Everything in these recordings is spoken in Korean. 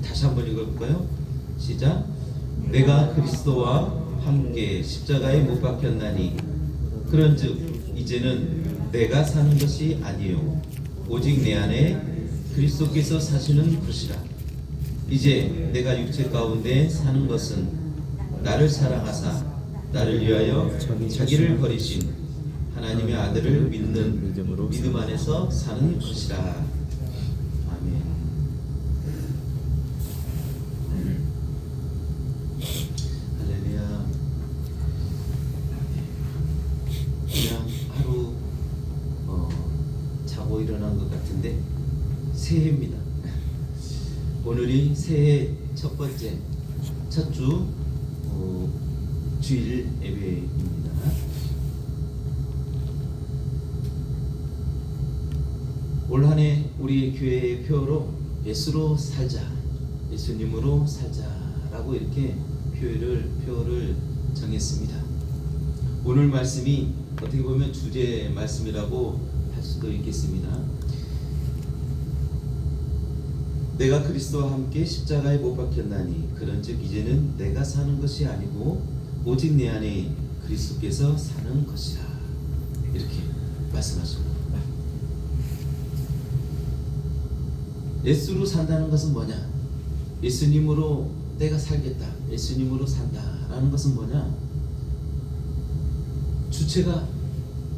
다시 한번 읽어볼까요? 시작. 내가 그리스도와 함께 십자가에 못 박혔나니 그런즉 이제는 내가 사는 것이 아니요 오직 내 안에 그리스도께서 사시는 것이라. 이제 내가 육체 가운데 사는 것은 나를 사랑하사 나를 위하여 자기를 버리신 하나님의 아들을 믿는 믿음 안에서 사는 것이라. 아멘. 할렐루야. 그냥 하루 자고 일어난 것 같은데 새해입니다. 오늘이 새해 첫 번째 첫 주 주일 예배입니다. 올 한 해 우리 교회의 표어로 예수로 살자, 예수님으로 살자라고 이렇게 표어를 정했습니다. 오늘 말씀이 어떻게 보면 주제 말씀이라고 할 수도 있겠습니다. 내가 그리스도와 함께 십자가에 못 박혔나니 그런즉 이제는 내가 사는 것이 아니고 오직 내 안에 그리스도께서 사는 것이라. 이렇게 말씀하십니다. 예수로 산다는 것은 뭐냐? 예수님으로 내가 살겠다, 예수님으로 산다라는 것은 뭐냐? 주체가,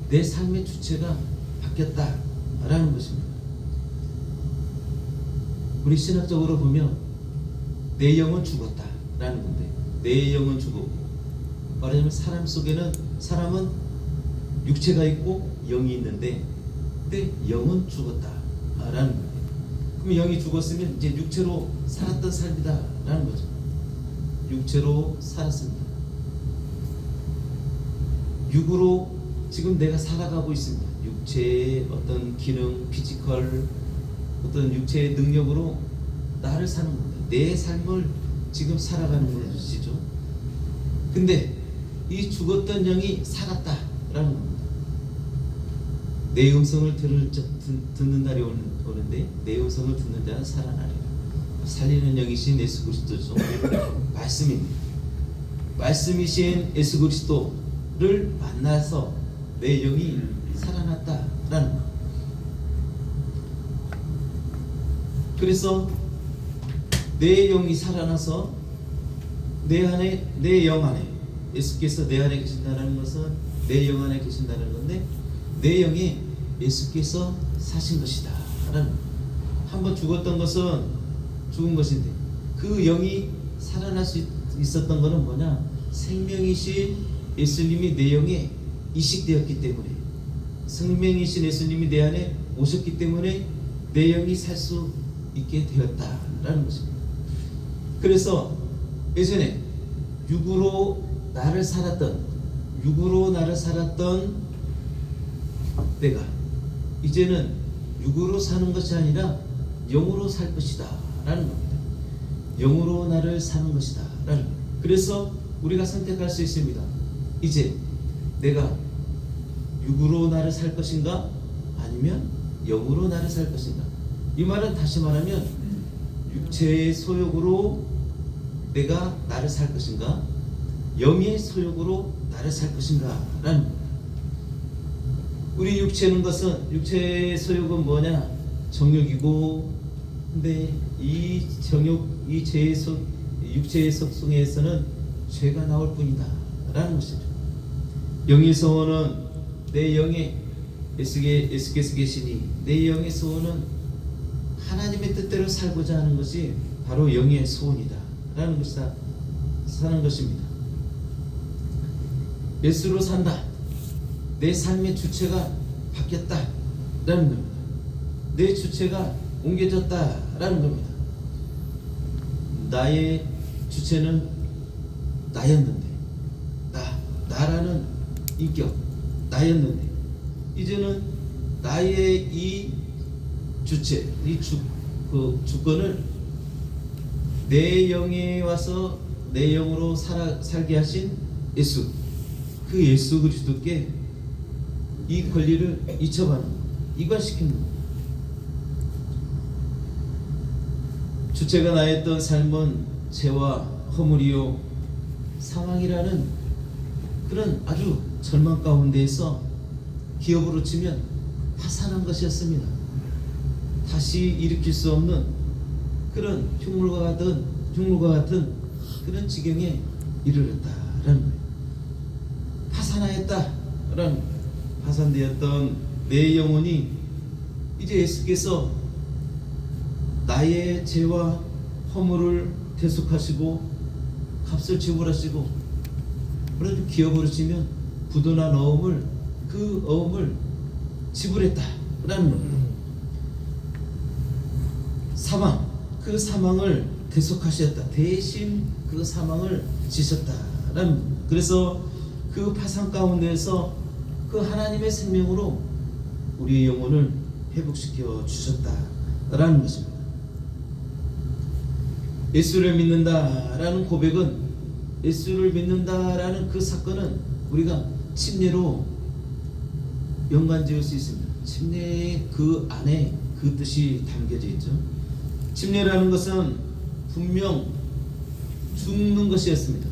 내 삶의 주체가 바뀌었다라는 것입니다. 우리 신학적으로 보면 내 영은 죽었다라는 건데, 내 영은 죽었고, 말하자면 사람 속에는, 사람은 육체가 있고 영이 있는데 내 영은 죽었다라는 거예요. 그럼 영이 죽었으면 이제 육체로 살았던 삶이다라는 거죠. 육체로 살았습니다. 육으로 지금 내가 살아가고 있습니다. 육체의 어떤 기능, 피지컬, 어떤 육체의 능력으로 나를 사는 겁니다. 내 삶을 지금 살아가는 것이죠. 근데 이 죽었던 영이 살았다라는 겁니다. 내 음성을 듣는 날이 오는데 내 음성을 듣는 자는 살아나리라. 살리는 영이신 예수 그리스도죠. 말씀입니다. 말씀이신 예수 그리스도를 만나서 내 영이 살아났다라는 것. 그래서 내 영이 살아나서 내 안에, 내 영 안에 예수께서 내 안에 계신다는 것은 내 영 안에 계신다는 건데, 내 영에 예수께서 사신 것이다 라는, 한번 죽었던 것은 죽은 것인데 그 영이 살아날 수 있었던 것은 뭐냐? 생명이신 예수님이 내 영에 이식되었기 때문에, 생명이신 예수님이 내 안에 오셨기 때문에 내 영이 살 수 있게 되었다라는 것입니다. 그래서 예전에 육으로 나를 살았던 내가 이제는 육으로 사는 것이 아니라 영으로 살 것이다 라는 겁니다. 영으로 나를 사는 것이다 라는 겁니다. 그래서 우리가 선택할 수 있습니다. 이제 내가 육으로 나를 살 것인가 아니면 영으로 나를 살 것인가. 이 말은 다시 말하면 육체의 소욕으로 내가 나를 살 것인가, 영의 소욕으로 나를 살 것인가 라는 겁니다. 우리 육체의 소욕은 뭐냐? 정욕이고, 근데 이 정욕, 이 육체의 속성에서는 죄가 나올 뿐이다 라는 것이죠. 영의 소원은 내 영에 예수께서 계시니 내 영의 소원은 하나님의 뜻대로 살고자 하는 것이 바로 영의 소원이다 라는 것이다, 사는 것입니다. 예수로 산다. 내 삶의 주체가 바뀌었다 라는 겁니다. 내 주체가 옮겨졌다 라는 겁니다. 나의 주체는 나였는데, 나라는 인격, 나였는데 이제는 나의 이 주체, 이 주권을 내 영에 와서 내 영으로 살게 하신 예수, 그 예수 그리스도께 이 권리를 이첩하는, 이관시키는 겁니다. 주체가 나였던 삶은 죄와 허물이요 사망이라는 그런 아주 절망 가운데에서 기업으로 치면 파산한 것이었습니다. 다시 일으킬 수 없는 그런 흉물과 같은 그런 지경에 이르렀다라는 거예요. 파산하였다라는, 파산되었던 내 영혼이 이제 예수께서 나의 죄와 허물을 대속하시고 값을 지불하시고, 그런 기업으로 치면 부도난 어음을, 그 어음을 지불했다라는 겁니다. 사망, 그 사망을 대속하셨다. 대신 그 사망을 지셨다라는 겁니다. 그래서 그 파산 가운데에서 그 하나님의 생명으로 우리의 영혼을 회복시켜 주셨다라는 것입니다. 예수를 믿는다라는 고백은, 예수를 믿는다라는 그 사건은 우리가 침례로 연관지을 수 있습니다. 침례의 그 안에 그 뜻이 담겨져 있죠. 침례라는 것은 분명 죽는 것이었습니다.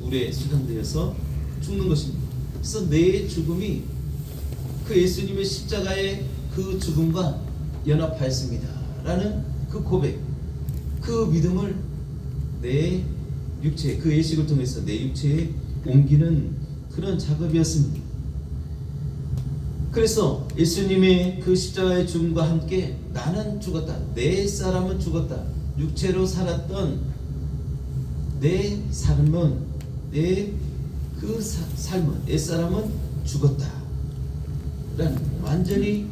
물에 수장되어서 죽는 것입니다. 그래서 내 죽음이 그 예수님의 십자가의 그 죽음과 연합하였습니다 라는 그 고백, 그 믿음을 내 육체, 그 예식을 통해서 내 육체에 옮기는 그런 작업이었습니다. 그래서 예수님의 그 십자가의 죽음과 함께 나는 죽었다, 내 사람은 죽었다, 육체로 살았던 내 삶은, 내 그 삶은, 내 사람은 죽었다 라는, 완전히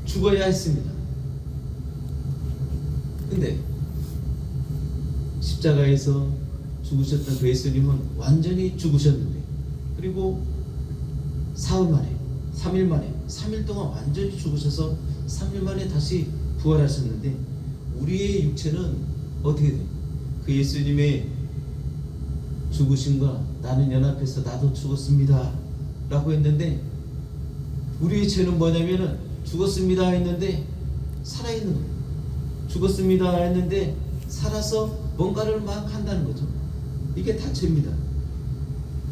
죽어야 했습니다. 근데 십자가에서 죽으셨던 그 예수님은 완전히 죽으셨는데, 그리고 사흘 만에, 3일 만에, 3일 동안 완전히 죽으셔서 3일 만에 다시 부활하셨는데, 우리의 육체는 어떻게 돼요? 그 예수님의 죽으심과 나는 연합해서 나도 죽었습니다 라고 했는데, 우리의 죄는 뭐냐면은 죽었습니다 했는데 살아있는 거예요. 죽었습니다 했는데 살아서 뭔가를 막 한다는 거죠. 이게 다 죄입니다.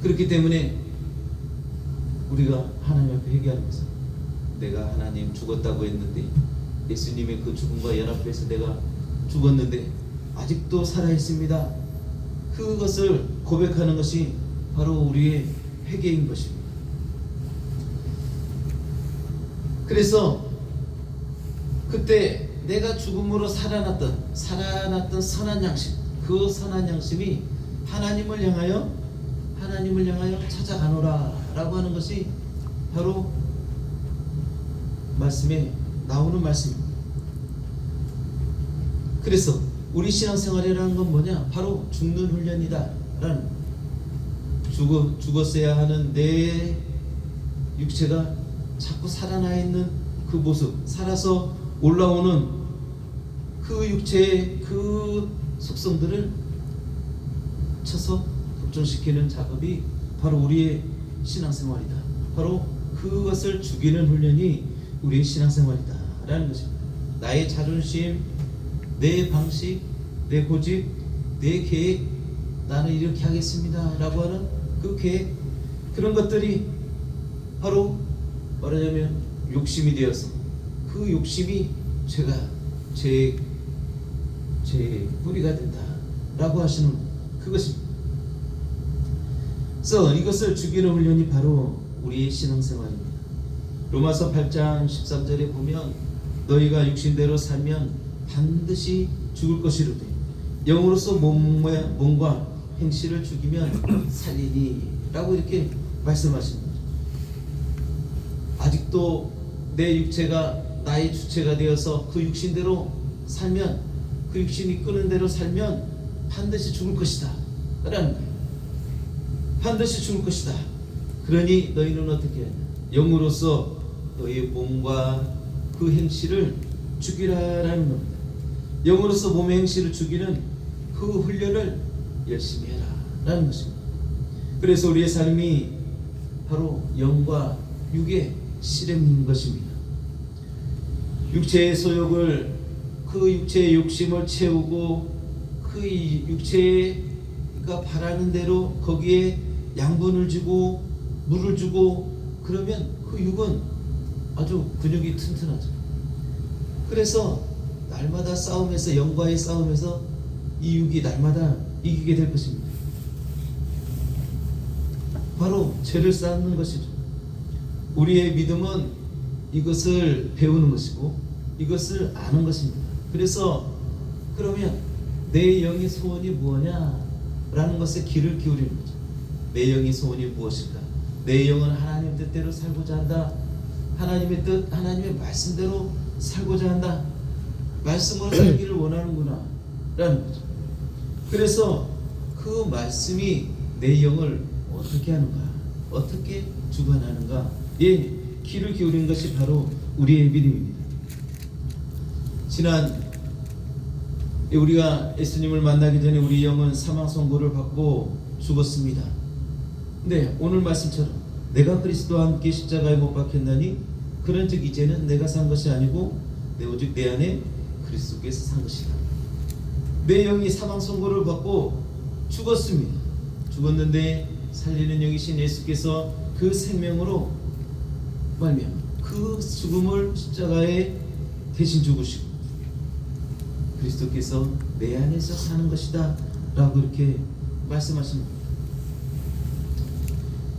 그렇기 때문에 우리가 하나님 앞에 회개하는 것은, 내가 하나님 죽었다고 했는데, 예수님의 그 죽음과 연합해서 내가 죽었는데 아직도 살아있습니다, 그것을 고백하는 것이 바로 우리의 회개인 것입니다. 그래서 그때 내가 죽음으로 살아났던 선한 양심, 그 선한 양심이 하나님을 향하여 찾아가노라 라고 하는 것이 바로 말씀에 나오는 말씀입니다. 그래서 우리 신앙생활이라는 건 뭐냐? 바로 죽는 훈련이다 라는, 죽었어야 하는 내 육체가 자꾸 살아나 있는 그 모습, 살아서 올라오는 그 육체의 그 속성들을 쳐서 격존시키는 작업이 바로 우리의 신앙생활이다. 바로 그것을 죽이는 훈련이 우리의 신앙생활이다 라는 것입니다. 나의 자존심, 내 방식, 내 고집, 내 계획, 나는 이렇게 하겠습니다 라고 하는 그 계획, 그런 것들이 바로 말하자면 욕심이 되어서, 그 욕심이 제 뿌리가 된다 라고 하시는 그것입니다. 그래서 이것을 죽이는 훈련이 바로 우리의 신앙생활입니다. 로마서 8장 13절에 보면, 너희가 육신대로 살면 반드시 죽을 것이로되 영으로서 몸과 행실을 죽이면 살리니 라고 이렇게 말씀하십니다. 아직도 내 육체가 나의 주체가 되어서 그 육신대로 살면, 그 육신이 이끄는 대로 살면 반드시 죽을 것이다 라는 거예요. 반드시 죽을 것이다. 그러니 너희는 어떻게 하냐? 영으로서 너희의 몸과 그 행실을 죽이라라는 겁니다. 영으로서 몸의 행실을 죽이는 그 훈련을 열심히 해라 라는 것입니다. 그래서 우리의 삶이 바로 영과 육의 실험인 것입니다. 육체의 소욕을 그 육체의 욕심을 채우고 그 육체가 바라는 대로 거기에 양분을 주고 물을 주고 그러면 그 육은 아주 근육이 튼튼하죠. 그래서 날마다 싸움에서 영과의 싸움에서 이 육이 날마다 이기게 될 것입니다. 바로 죄를 쌓는 것이죠. 우리의 믿음은 이것을 배우는 것이고 이것을 아는 것입니다. 그래서 그러면 내 영의 소원이 무엇냐? 라는 것에 귀를 기울이는 거죠. 내 영의 소원이 무엇일까? 내 영은 하나님 뜻대로 살고자 한다. 하나님의 뜻, 하나님의 말씀대로 살고자 한다. 말씀으로 살기를 원하는구나 라는 거죠. 그래서 그 말씀이 내 영을 어떻게 하는가, 어떻게 주관하는가, 예, 귀를 기울이는 것이 바로 우리의 믿음입니다. 지난 우리가 예수님을 만나기 전에 우리 영은 사망 선고를 받고 죽었습니다. 근데 오늘 말씀처럼 내가 그리스도와 함께 십자가에 못 박혔나니 그런즉 이제는 내가 산 것이 아니고 오직 내 안에 그리스도께서 산 것이다. 내 영이 사망 선고를 받고 죽었습니다. 죽었는데 살리는 영이신 예수께서 그 생명으로 말미암아 그 죽음을 십자가에 대신 죽으시고 그리스도께서 내 안에서 사는 것이다 라고 이렇게 말씀하십니다.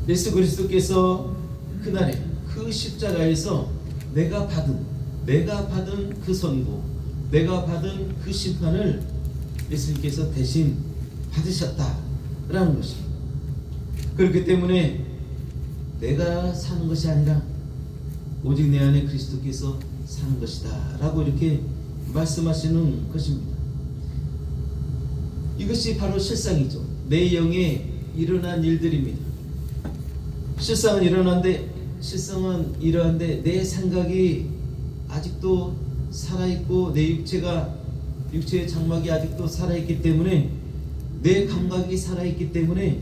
예수 그리스도께서 그날에 그 십자가에서 내가 받은 그 선고, 내가 받은 그 심판을 예수님께서 대신 받으셨다라는 것입니다. 그렇기 때문에 내가 사는 것이 아니라 오직 내 안에 그리스도께서 사는 것이다 라고 이렇게 말씀하시는 것입니다. 이것이 바로 실상이죠. 내 영에 일어난 일들입니다. 실상은 이러한데 내 생각이 아직도 살아있고 내 육체의 장막이 아직도 살아있기 때문에 내 감각이 살아있기 때문에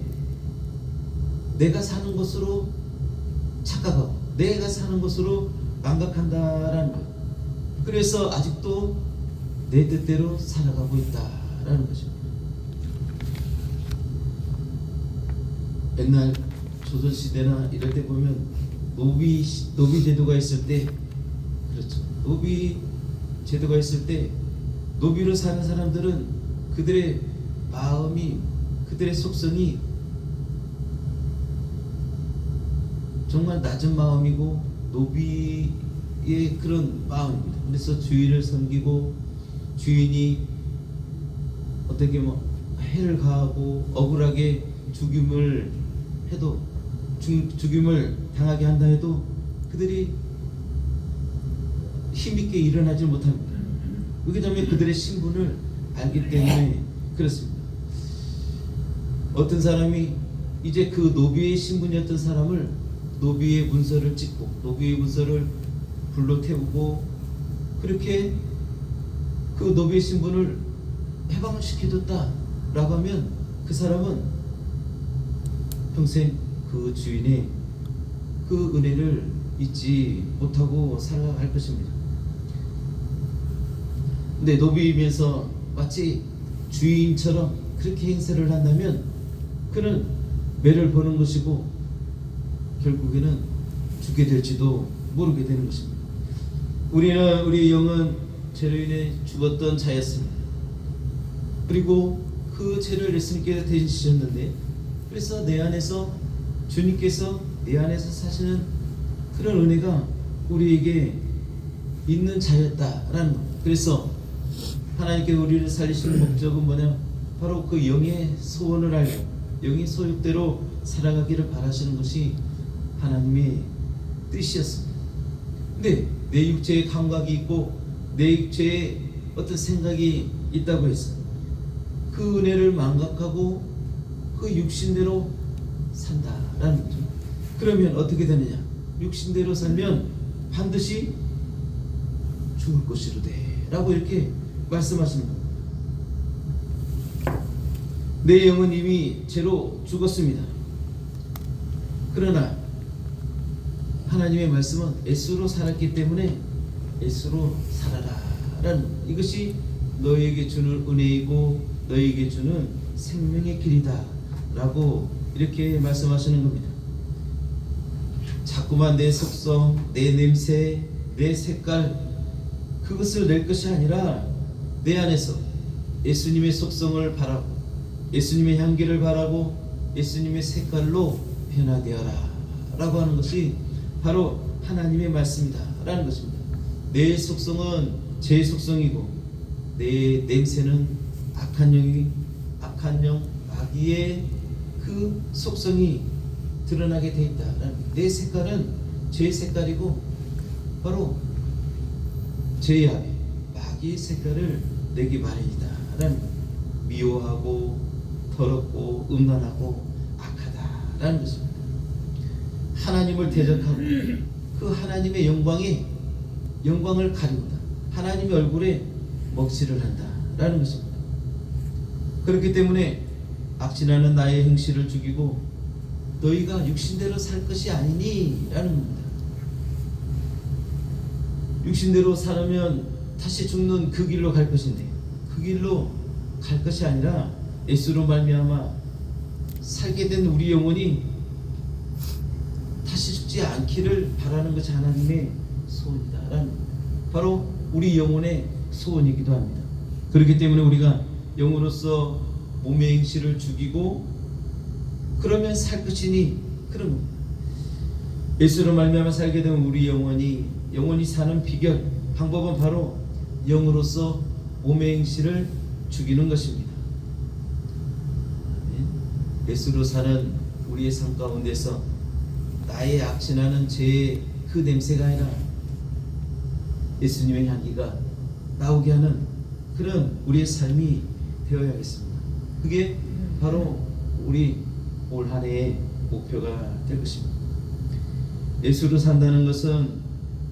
내가 사는 것으로 착각하고 내가 사는 것으로 망각한다라는 것. 그래서 아직도 내 뜻대로 살아가고 있다라는 것입니다. 옛날 조선시대나 이럴 때 보면 노비 제도가 있을 때, 그렇죠, 노비 제도가 있을 때 노비로 사는 사람들은 그들의 마음이, 그들의 속성이 정말 낮은 마음이고 노비의 그런 마음입니다. 그래서 주인을 섬기고 주인이 어떻게 해를 가하고 억울하게 죽임을 당하게 한다 해도 그들이 힘있게 일어나지 못합니다. 왜냐하면 그들의 신분을 알기 때문에 그렇습니다. 어떤 사람이 이제 그 노비의 신분이었던 사람을 노비의 문서를 찍고 노비의 문서를 불로 태우고 그렇게 그 노비의 신분을 해방을 시켜줬다라고 하면 그 사람은 평생 그 주인의 그 은혜를 잊지 못하고 살아갈 것입니다. 근데 노비이면서 마치 주인처럼 그렇게 행세를 한다면 그는 매를 버는 것이고 결국에는 죽게 될지도 모르게 되는 것입니다. 우리의 영은 죄로 인해 죽었던 자였습니다. 그리고 그 죄를 예수님께서 대신 지셨는데, 그래서 내 안에서 주님께서 내 안에서 사시는 그런 은혜가 우리에게 있는 자였다라는 것. 그래서 하나님께서 우리를 살리시는 목적은 뭐냐? 바로 그 영의 소원을 알고 영의 소욕대로 살아가기를 바라시는 것이 하나님의 뜻이었습니다. 근데 내 육체에 감각이 있고 내 육체에 어떤 생각이 있다고 해서 그 은혜를 망각하고 그 육신대로 산다라는 거죠. 그러면 어떻게 되느냐? 육신대로 살면 반드시 죽을 것이로되 라고 이렇게 말씀하시는 겁니다. 내 영은 이미 죄로 죽었습니다. 그러나 하나님의 말씀은 예수로 살았기 때문에 예수로 살아라 라는 이것이 너에게 주는 은혜이고 너에게 주는 생명의 길이다 라고 이렇게 말씀하시는 겁니다. 자꾸만 내 속성, 내 냄새, 내 색깔 그것을 낼 것이 아니라 내 안에서 예수님의 속성을 바라고 예수님의 향기를 바라고 예수님의 색깔로 변화되어라 라고 하는 것이 바로 하나님의 말씀이다 라는 것입니다. 내 속성은 제 속성이고 내 냄새는 악한 영, 마귀의 그 속성이 드러나게 돼 있다. 내 색깔은 제 색깔이고 바로 죄의 아비 마귀의 색깔을 내기 마련이다 라는 미워하고 더럽고 음란하고 악하다라는 것입니다. 하나님을 대적하고 그 하나님의 영광을 가리우다. 하나님의 얼굴에 먹칠을 한다라는 것입니다. 그렇기 때문에 악진하는 나의 행실을 죽이고 너희가 육신대로 살 것이 아니니 라는 겁니다. 육신대로 살면 다시 죽는 그 길로 갈 것인데 그 길로 갈 것이 아니라 예수로 말미암아 살게 된 우리 영혼이 다시 죽지 않기를 바라는 것이 하나님의 소원이다라는 바로 우리 영혼의 소원이기도 합니다. 그렇기 때문에 우리가 영으로서 몸의 행실을 죽이고 그러면 살 것이니 그런 겁니다. 예수로 말미암아 살게 된 우리 영혼이 사는 비결 방법은 바로 영으로서 몸의 행실을 죽이는 것입니다. 예수로 사는 우리의 삶 가운데서 나의 악진하는 죄의 그 냄새가 아니라 예수님의 향기가 나오게 하는 그런 우리의 삶이 되어야겠습니다. 그게 바로 우리 올 한 해의 목표가 될 것입니다. 예수로 산다는 것은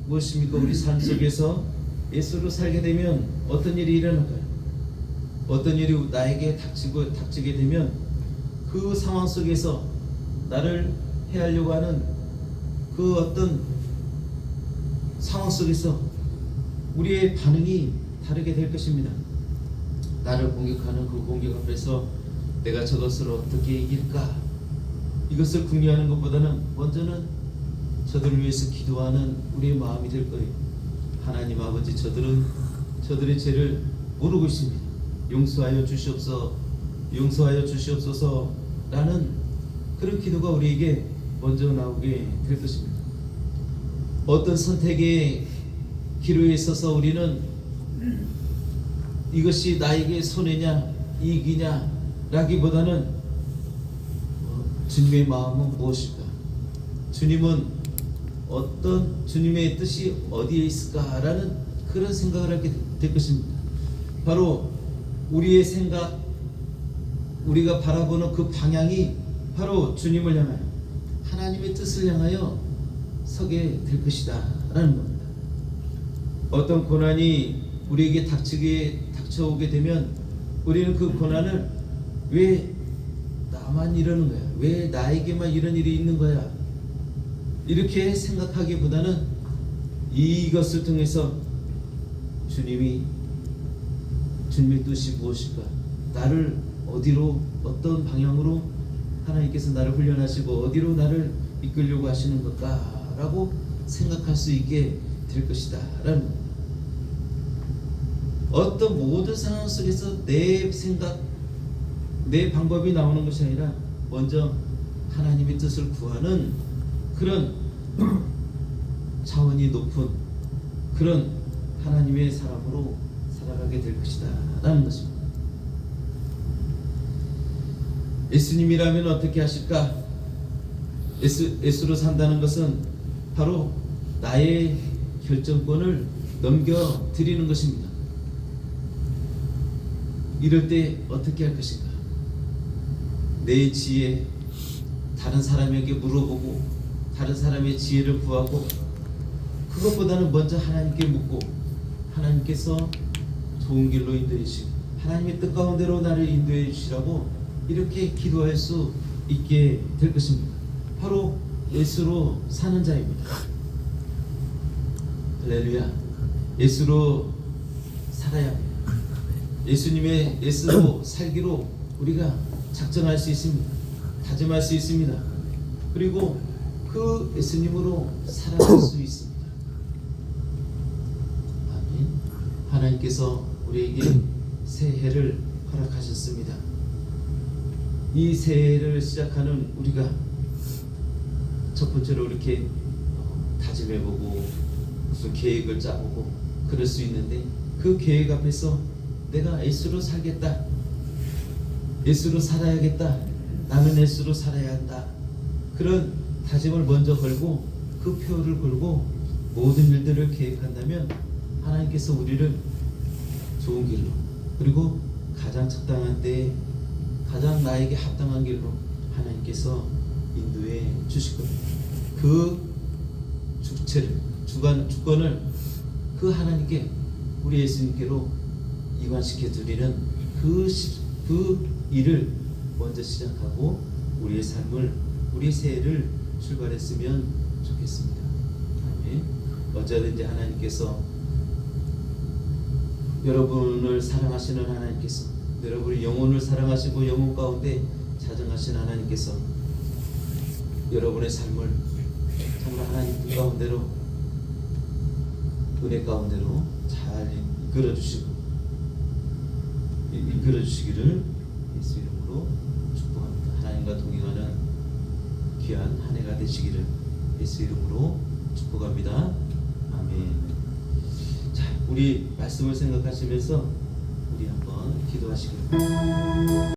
무엇입니까? 우리 삶 속에서 예수로 살게 되면 어떤 일이 일어날까요? 어떤 일이 나에게 닥치게 되면 그 상황 속에서 나를 해하려고 하는 그 어떤 상황 속에서 우리의 반응이 다르게 될 것입니다. 나를 공격하는 그 공격 앞에서 내가 저것을 어떻게 이길까? 이것을 궁리하는 것보다는 먼저는 저들을 위해서 기도하는 우리의 마음이 될 거예요. 하나님 아버지, 저들의 죄를 모르고 있습니다. 용서하여 주시옵소서 라는 그런 기도가 우리에게 먼저 나오게 될 것입니다. 어떤 선택의 기로에 있어서 우리는 이것이 나에게 손해냐 이익이냐 라기보다는 주님의 마음은 무엇일까? 주님의 뜻이 어디에 있을까라는 그런 생각을 하게 될 것입니다. 바로 우리의 생각, 우리가 바라보는 그 방향이 바로 주님을 향하여 하나님의 뜻을 향하여 서게 될 것이다 라는 겁니다. 어떤 고난이 우리에게 닥쳐오게 되면 우리는 그 고난을 왜 나만 이러는 거야? 왜 나에게만 이런 일이 있는 거야? 이렇게 생각하기보다는 이것을 통해서 주님의 뜻이 무엇일까? 나를 어디로 어떤 방향으로 하나님께서 나를 훈련하시고 어디로 나를 이끌려고 하시는 걸까? 라고 생각할 수 있게 될 것이다 라는 어떤 모든 상황 속에서 내 생각, 내 방법이 나오는 것이 아니라 먼저 하나님의 뜻을 구하는 그런 차원이 높은 그런 하나님의 사람으로 살아가게 될 것이다 라는 것입니다. 예수님이라면 어떻게 하실까? 예수로 산다는 것은 바로 나의 결정권을 넘겨드리는 것입니다. 이럴 때 어떻게 할 것인가? 내 지혜, 다른 사람에게 물어보고 다른 사람의 지혜를 구하고 그것보다는 먼저 하나님께 묻고 하나님께서 좋은 길로 인도해 주시고 하나님의 뜻 가운데로 나를 인도해 주시라고 이렇게 기도할 수 있게 될 것입니다. 바로 예수로 사는 자입니다. 할렐루야. 예수로 살아야 합니다. 예수님의 예수로 살기로 우리가 작정할 수 있습니다. 다짐할 수 있습니다. 그리고 그 예수님으로 살아갈 수 있습니다. 아멘. 하나님께서 우리에게 새해를 허락하셨습니다. 이 새해를 시작하는 우리가 첫 번째로 이렇게 다짐해보고 무슨 계획을 짜보고 그럴 수 있는데, 그 계획 앞에서 내가 예수로 살겠다, 예수로 살아야겠다, 나는 예수로 살아야 한다, 그런 다짐을 먼저 걸고 그 표를 걸고 모든 일들을 계획한다면 하나님께서 우리를 좋은 길로, 그리고 가장 적당한 때에 가장 나에게 합당한 길로 하나님께서 인도해 주실 겁니다. 그 주권을 그 하나님께, 우리 예수님께로 이관시켜 드리는 그 일을 먼저 시작하고 우리의 삶을, 우리의 새해를 출발했으면 좋겠습니다. 아멘. 언제든지 하나님께서, 여러분을 사랑하시는 하나님께서, 여러분의 영혼을 사랑하시고 영혼 가운데 자정하신 하나님께서 여러분의 삶을 정말 하나님 가운데로, 은혜 가운데로 잘 이끌어 주시기를 예수 이름으로 축복합니다. 하나님과 동행하는 귀한 한 해가 되시기를 예수 이름으로 축복합니다. 아멘. 자, 우리 말씀을 생각하시면서 우리 한번 기도하시길 바랍니다.